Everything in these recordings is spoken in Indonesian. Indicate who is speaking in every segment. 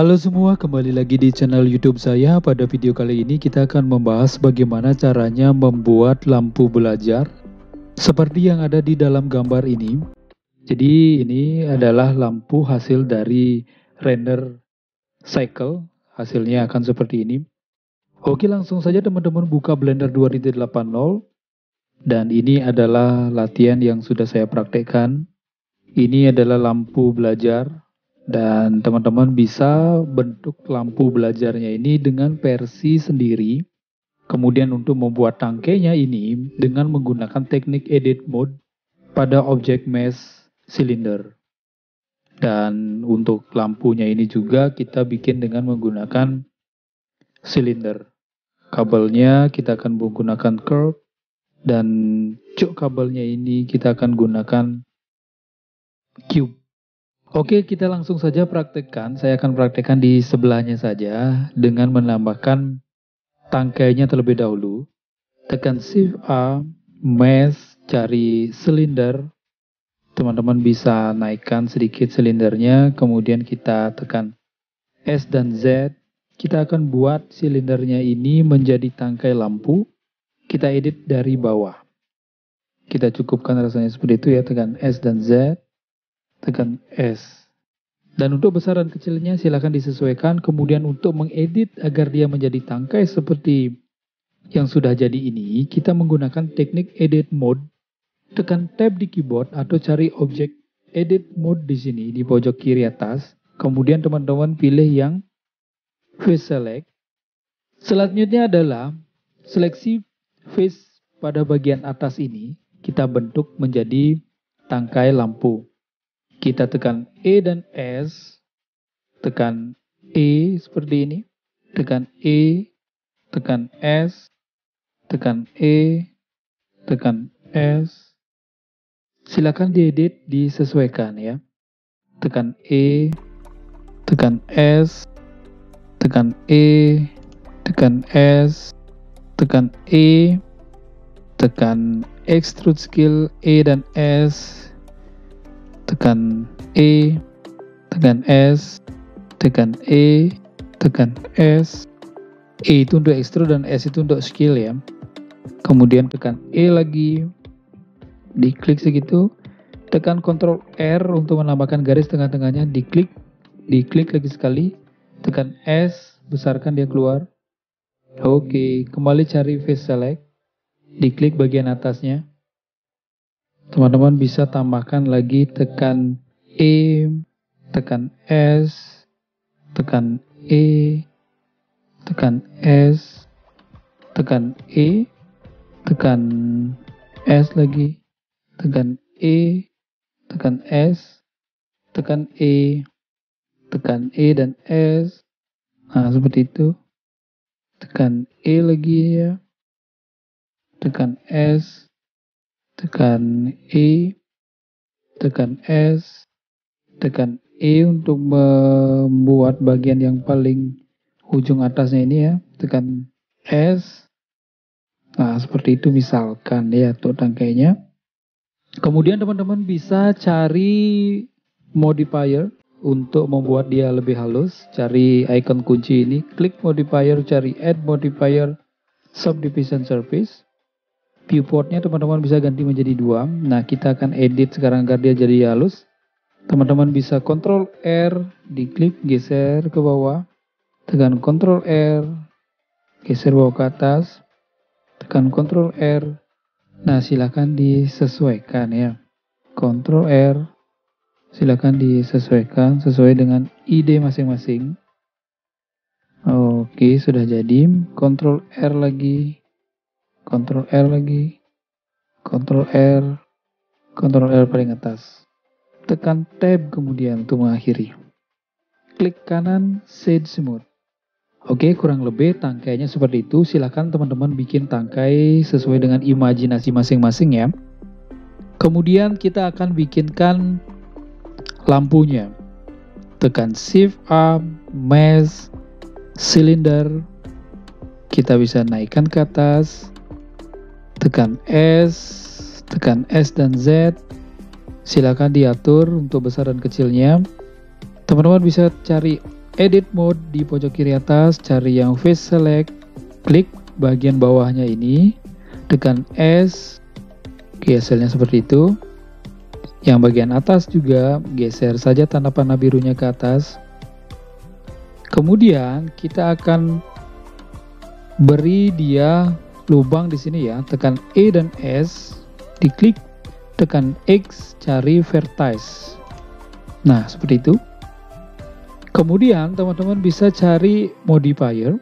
Speaker 1: Halo semua, kembali lagi di channel YouTube saya. Pada video kali ini kita akan membahas bagaimana caranya membuat lampu belajar seperti yang ada di dalam gambar ini. Jadi ini adalah lampu hasil dari render cycle. Hasilnya akan seperti ini. Oke, langsung saja teman-teman buka Blender 2080. Dan ini adalah latihan yang sudah saya praktekkan. Ini adalah lampu belajar. Dan teman-teman bisa bentuk lampu belajarnya ini dengan versi sendiri. Kemudian untuk membuat tangkainya ini dengan menggunakan teknik edit mode pada objek mesh cylinder. Dan untuk lampunya ini juga kita bikin dengan menggunakan silinder. Kabelnya kita akan menggunakan curve. Dan cuk kabelnya ini kita akan gunakan cube. Oke, kita langsung saja praktekkan. Saya akan praktekkan di sebelahnya saja dengan menambahkan tangkainya terlebih dahulu. Tekan Shift A, mesh, cari silinder. Teman-teman bisa naikkan sedikit silindernya, kemudian kita tekan S dan Z. Kita akan buat silindernya ini menjadi tangkai lampu. Kita edit dari bawah. Kita cukupkan rasanya seperti itu ya, tekan S dan Z. Tekan S. Dan untuk besaran kecilnya silakan disesuaikan. Kemudian untuk mengedit agar dia menjadi tangkai seperti yang sudah jadi ini, kita menggunakan teknik edit mode. Tekan tab di keyboard atau cari objek edit mode di sini di pojok kiri atas. Kemudian teman-teman pilih yang face select. Selanjutnya adalah seleksi face pada bagian atas ini kita bentuk menjadi tangkai lampu. Kita tekan E dan S, tekan E seperti ini, tekan E, tekan S, tekan E, tekan S. Silakan diedit, disesuaikan ya. Tekan E, tekan S, tekan E, tekan S, tekan E, tekan extrude scale E dan S. Tekan E, tekan S, tekan E, tekan S. E itu untuk extrude dan S itu untuk scale ya. Kemudian tekan E lagi, diklik segitu. Tekan Ctrl R untuk menambahkan garis tengah-tengahnya, diklik lagi sekali. Tekan S, besarkan dia keluar. Oke, kembali cari face select, diklik bagian atasnya. Teman-teman bisa tambahkan lagi, tekan E, tekan S, tekan E, tekan S, tekan E, tekan S lagi, tekan E, tekan S, tekan E, tekan E dan S. Nah, seperti itu. Tekan E lagi ya, tekan S, tekan E, tekan S, tekan E untuk membuat bagian yang paling ujung atasnya ini ya. Tekan S. Nah, seperti itu misalkan ya untuk tangkainya. Kemudian teman-teman bisa cari modifier untuk membuat dia lebih halus. Cari icon kunci ini, klik modifier, cari add modifier subdivision surface. Viewportnya teman-teman bisa ganti menjadi 2. Nah, kita akan edit sekarang agar dia jadi halus. Teman-teman bisa Ctrl R, diklik, geser ke bawah. Tekan Ctrl R, geser bawah ke atas. Tekan Ctrl R. Nah, silakan disesuaikan ya. Ctrl R. Silakan disesuaikan sesuai dengan ide masing-masing. Oke, sudah jadi. Ctrl R lagi. Ctrl R lagi, Ctrl R, Ctrl R paling atas. Tekan Tab kemudian untuk mengakhiri. Klik kanan, Shade Smooth. Oke, kurang lebih tangkainya seperti itu. Silahkan teman-teman bikin tangkai sesuai dengan imajinasi masing-masing ya. Kemudian kita akan bikinkan lampunya. Tekan Shift A, Mesh, Cylinder. Kita bisa naikkan ke atas. Tekan S dan Z. Silakan diatur untuk besar dan kecilnya. Teman-teman bisa cari edit mode di pojok kiri atas, cari yang face select, klik bagian bawahnya ini, tekan S. Oke, hasilnya seperti itu. Yang bagian atas juga geser saja tanda panah birunya ke atas. Kemudian kita akan beri dia lubang di sini ya, tekan E dan S, diklik, tekan X, cari vertex. Nah, seperti itu. Kemudian teman-teman bisa cari modifier,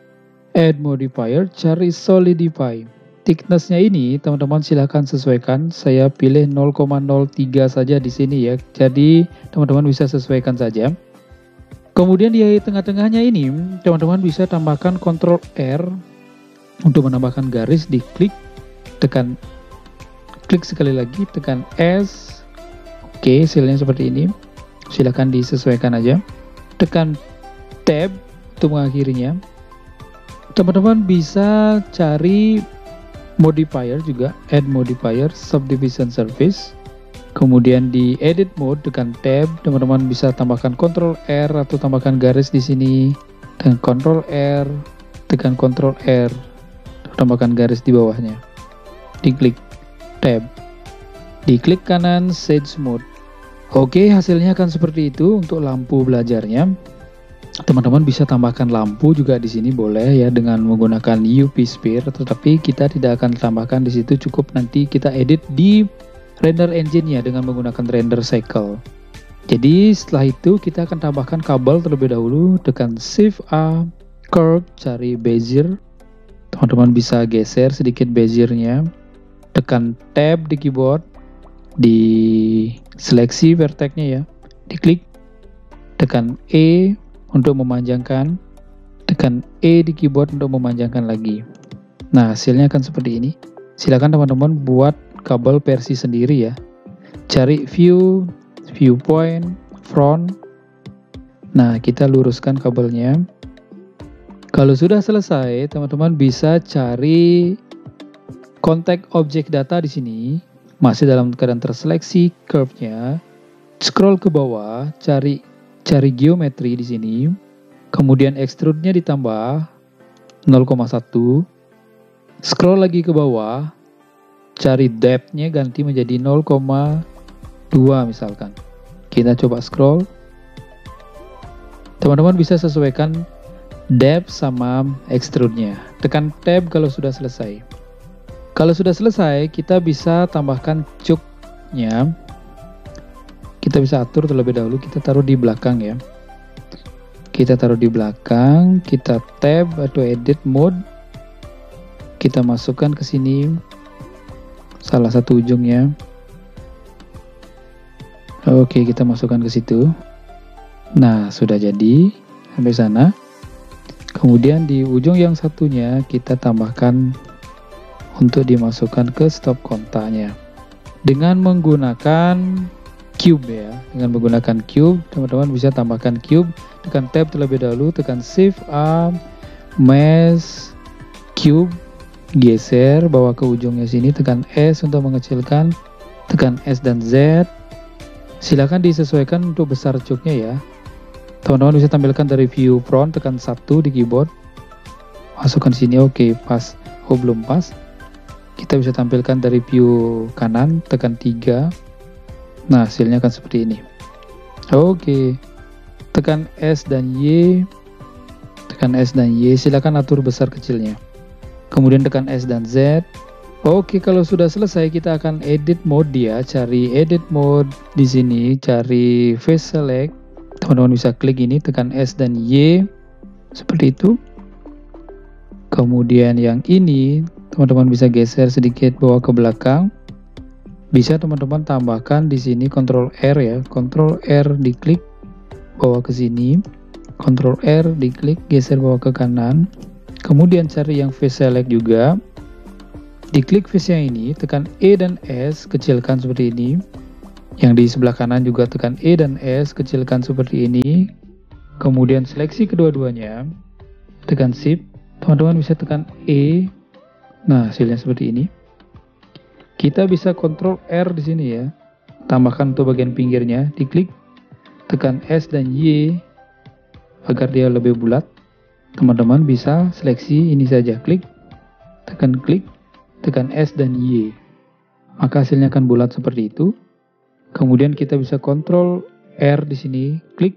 Speaker 1: add modifier, cari solidify. Thickness-nya ini teman-teman silahkan sesuaikan. Saya pilih 0,03 saja di sini ya. Jadi teman-teman bisa sesuaikan saja. Kemudian di tengah-tengahnya ini teman-teman bisa tambahkan Ctrl R untuk menambahkan garis, diklik, tekan klik sekali lagi, tekan S. Oke, hasilnya seperti ini. Silahkan disesuaikan aja. Tekan Tab untuk mengakhirinya. Teman-teman bisa cari modifier juga, add modifier, subdivision surface. Kemudian di edit mode tekan Tab, teman-teman bisa tambahkan Ctrl R atau tambahkan garis di sini. Tekan Ctrl R, tekan Ctrl R, tambahkan garis di bawahnya. Diklik Tab, diklik kanan Shades Mode. Oke, hasilnya akan seperti itu untuk lampu belajarnya. Teman-teman bisa tambahkan lampu juga di sini boleh ya dengan menggunakan UV Sphere, tetapi kita tidak akan tambahkan di situ, cukup nanti kita edit di render engine-nya dengan menggunakan render cycle. Jadi setelah itu kita akan tambahkan kabel terlebih dahulu, tekan Shift A, curve, cari bezier. Teman-teman bisa geser sedikit beziernya, tekan Tab di keyboard, di seleksi vertex-nya ya, diklik, tekan E untuk memanjangkan, tekan E di keyboard untuk memanjangkan lagi. Nah, hasilnya akan seperti ini. Silakan teman-teman buat kabel versi sendiri ya. Cari view, viewpoint, front. Nah, kita luruskan kabelnya. Kalau sudah selesai, teman-teman bisa cari kontak objek data di sini. Masih dalam keadaan terseleksi curve-nya. Scroll ke bawah, cari geometri di sini. Kemudian extrude-nya ditambah 0,1. Scroll lagi ke bawah, cari depth-nya ganti menjadi 0,2 misalkan. Kita coba scroll. Teman-teman bisa sesuaikan depth sama extrude-nya. Tekan Tab kalau sudah selesai. Kalau sudah selesai, kita bisa tambahkan cuknya. Kita bisa atur terlebih dahulu, kita taruh di belakang ya. Kita taruh di belakang, kita tab atau edit mode. Kita masukkan ke sini salah satu ujungnya. Oke, kita masukkan ke situ. Nah, sudah jadi sampai sana. Kemudian di ujung yang satunya kita tambahkan untuk dimasukkan ke stop kontaknya dengan menggunakan cube ya. Dengan menggunakan cube, teman-teman bisa tambahkan cube. Tekan tab terlebih dahulu, tekan shift A, mesh, cube, geser bawa ke ujungnya sini, tekan S untuk mengecilkan, tekan S dan Z. Silakan disesuaikan untuk besar cuknya ya. Teman-teman bisa tampilkan dari view front, tekan 1 di keyboard, masukkan sini. Oke, pas. Oh, belum pas. Kita bisa tampilkan dari view kanan, tekan 3. Nah, hasilnya akan seperti ini. Oke, tekan S dan Y, tekan S dan Y, silakan atur besar kecilnya. Kemudian tekan S dan Z. Oke, kalau sudah selesai kita akan edit mode dia. Cari edit mode di sini, cari face select. Teman-teman bisa klik ini, tekan S dan Y seperti itu. Kemudian yang ini teman-teman bisa geser sedikit bawa ke belakang. Bisa teman-teman tambahkan di sini Ctrl R ya, Ctrl R diklik bawa ke sini, Ctrl R diklik geser bawa ke kanan. Kemudian cari yang face select juga, diklik face yang ini, tekan E dan S kecilkan seperti ini. Yang di sebelah kanan juga tekan E dan S kecilkan seperti ini. Kemudian seleksi kedua-duanya, tekan Shift, teman-teman bisa tekan E. Nah, hasilnya seperti ini. Kita bisa Ctrl R di sini ya. Tambahkan untuk bagian pinggirnya, diklik, tekan S dan Y. agar dia lebih bulat, teman-teman bisa seleksi ini saja, klik, tekan S dan Y. Maka hasilnya akan bulat seperti itu. Kemudian kita bisa Ctrl R di sini, klik,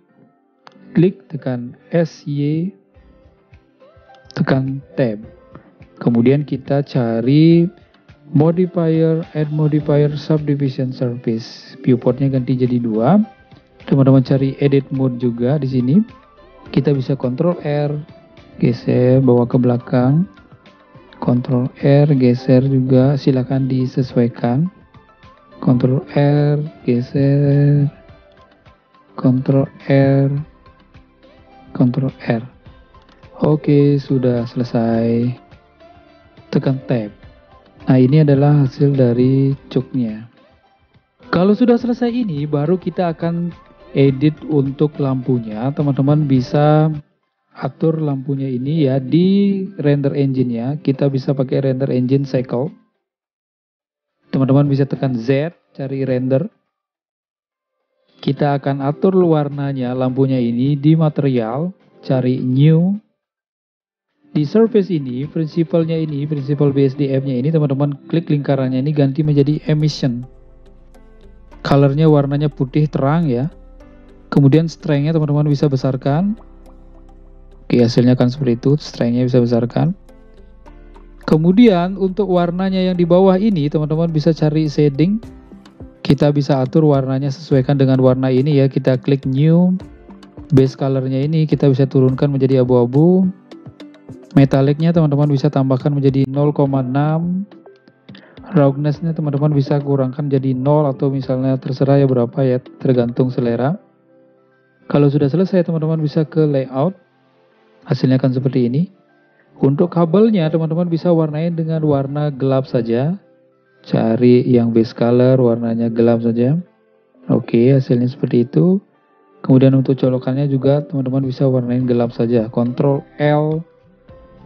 Speaker 1: tekan S, Y, tekan Tab. Kemudian kita cari modifier, add modifier subdivision surface. Viewportnya ganti jadi 2. Teman-teman cari edit mode juga di sini. Kita bisa Ctrl R, geser bawa ke belakang. Ctrl R, geser juga, silakan disesuaikan. Ctrl R, geser. Ctrl R, Ctrl R. Oke, sudah selesai. Tekan Tab. Nah, ini adalah hasil dari cuknya. Kalau sudah selesai ini, baru kita akan edit untuk lampunya. Teman-teman bisa atur lampunya ini ya di render engine-nya. Kita bisa pakai render engine cycle. Teman-teman bisa tekan Z, cari render. Kita akan atur warnanya lampunya ini di material, cari new. Di surface ini, prinsipalnya ini, prinsipal BSDM-nya ini, teman-teman klik lingkarannya ini ganti menjadi emission. Colornya warnanya putih terang ya. Kemudian strength-nya teman-teman bisa besarkan. Oke, hasilnya akan seperti itu, strength-nya bisa besarkan. Kemudian untuk warnanya yang di bawah ini, teman-teman bisa cari shading. Kita bisa atur warnanya sesuaikan dengan warna ini ya. Kita klik new. Base color-nya ini kita bisa turunkan menjadi abu-abu. Metallic-nya teman-teman bisa tambahkan menjadi 0,6. Roughness-nya teman-teman bisa kurangkan jadi 0 atau misalnya terserah ya berapa ya, tergantung selera. Kalau sudah selesai, teman-teman bisa ke layout. Hasilnya akan seperti ini. Untuk kabelnya, teman-teman bisa warnain dengan warna gelap saja. Cari yang base color, warnanya gelap saja. Oke, hasilnya seperti itu. Kemudian untuk colokannya juga, teman-teman bisa warnain gelap saja. Ctrl L,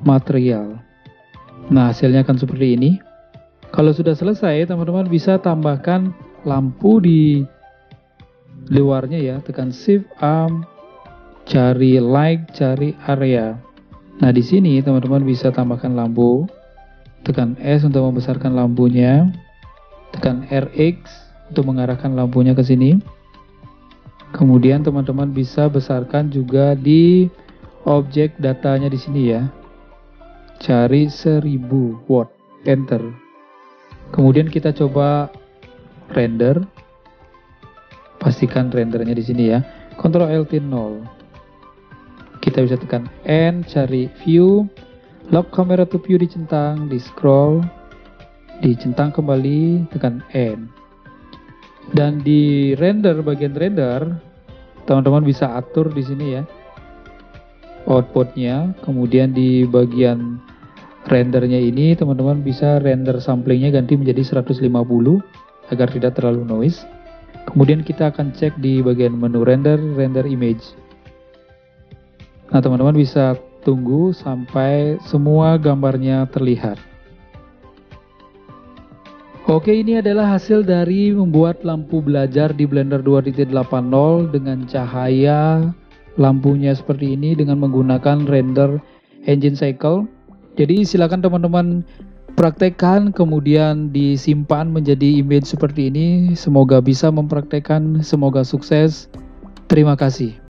Speaker 1: material. Nah, hasilnya akan seperti ini. Kalau sudah selesai, teman-teman bisa tambahkan lampu di luarnya ya, tekan Shift A, cari light, cari area. Nah, di sini teman-teman bisa tambahkan lampu. Tekan S untuk membesarkan lampunya. Tekan RX untuk mengarahkan lampunya ke sini. Kemudian teman-teman bisa besarkan juga di objek datanya di sini ya. Cari 1000 watt, enter. Kemudian kita coba render. Pastikan rendernya di sini ya. Ctrl Alt 0. Kita bisa tekan N, cari view, lock camera to view dicentang, di scroll, dicentang kembali, tekan N. Dan di render, bagian render, teman-teman bisa atur di sini ya. Outputnya, kemudian di bagian rendernya ini teman-teman bisa render samplingnya ganti menjadi 150 agar tidak terlalu noise. Kemudian kita akan cek di bagian menu render image. Nah, teman-teman bisa tunggu sampai semua gambarnya terlihat. Oke, ini adalah hasil dari membuat lampu belajar di Blender 2.80 dengan cahaya lampunya seperti ini dengan menggunakan render engine cycle. Jadi silakan teman-teman praktekkan, kemudian disimpan menjadi image seperti ini. Semoga bisa mempraktekkan, semoga sukses. Terima kasih.